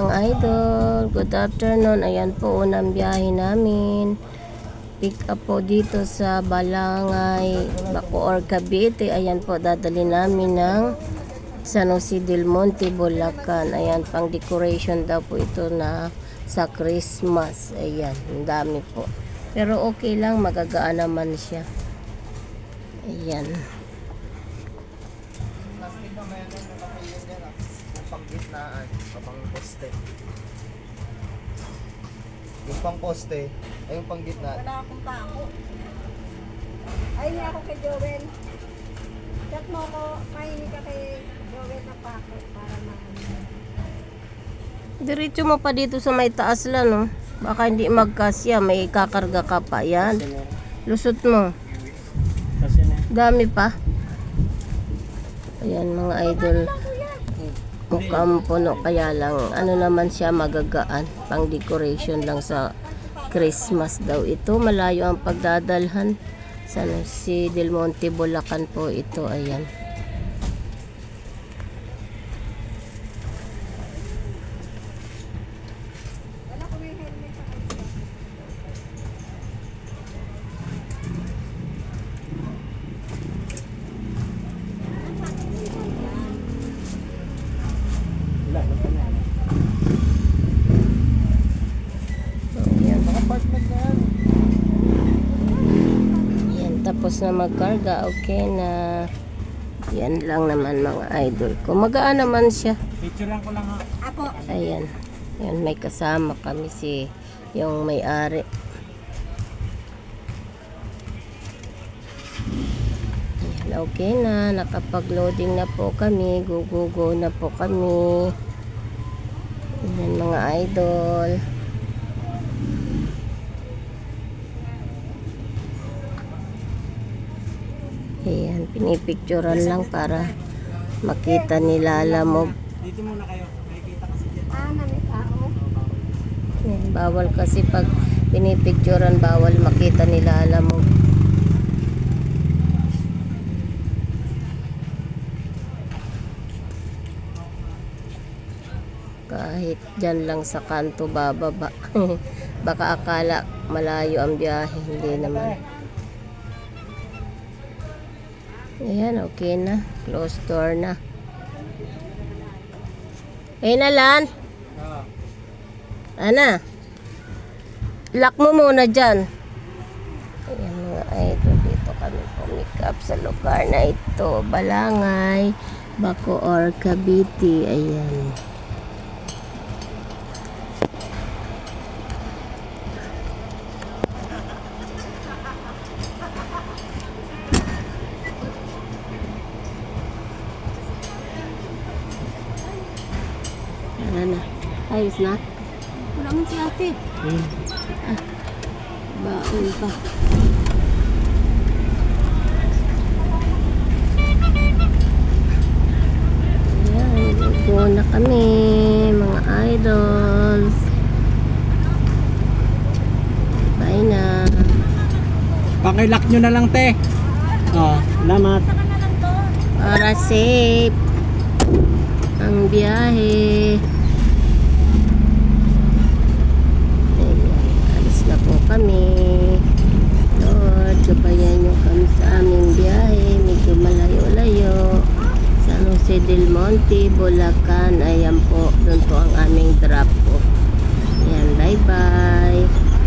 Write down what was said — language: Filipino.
Mga idol, good afternoon. Ayan po, unang biyahe namin. Pick up po dito sa Balangay, Bacoor, Cavite. Ayan po, dadali namin ng San Jose del Monte, Bulacan. Ayan, pang decoration daw po ito na sa Christmas. Ayan, ang dami po. Pero okay lang, magagaan naman siya. Ayan. Pang-gitnaan, pang-poste. Yung pang-poste, ay yung pang-gitna. Wala akong tao. Ay, hindi ako kay Joel. Chat mo ko, mahinig ka kay Joel na pako para Diretso mo pa dito sa may taas lang, no? Baka hindi magkasya, may kakarga ka pa. Yan. Lusot mo. Dami pa. Ayan mga idol. Mukhang puno, kaya lang ano naman siya, magagaan. Pang decoration lang sa Christmas daw ito. Malayo ang pagdadalhan. San Jose del Monte, Bulacan po ito. Ayan. Tapos na magkarga, okay na. Yan lang naman mga idol ko. Magaan naman siya. Picturean ko lang ha. Apo. Ayan. Yan, may kasama kami yung may-ari. Ayan, okay na. Nakapag-loading na po kami. Go na po kami. Ayan mga idol. Ayan, pinipicturan lang para makita nila Lamog. Dito muna kayo, nakikita kasi dyan. May tao. Ayan, bawal kasi pag pinipicturan, bawal makita nila Lamog. Kahit dyan lang sa kanto bababa. Baka akala malayo ang biyahe, hindi naman. Ayan, okay na. Close door na. Ayun na, Lan. Ana. Lock mo muna dyan. Ayan mga idol. Dito kami pumick up sa lugar na ito. Balangay, Bacoor, Cavite. Ayan. Na. Ayos na. Wala man si ate. Baon pa. Ayan, go na kami mga idols. Bye na. Pakilock nyo na lang te. Salamat. Para safe ang biyahe. Kami, Lord, gabayan nyo kami sa aming biyahe, medyo malayo-layo. San Jose del Monte, Bulacan. Ayan po, doon po ang aming drop.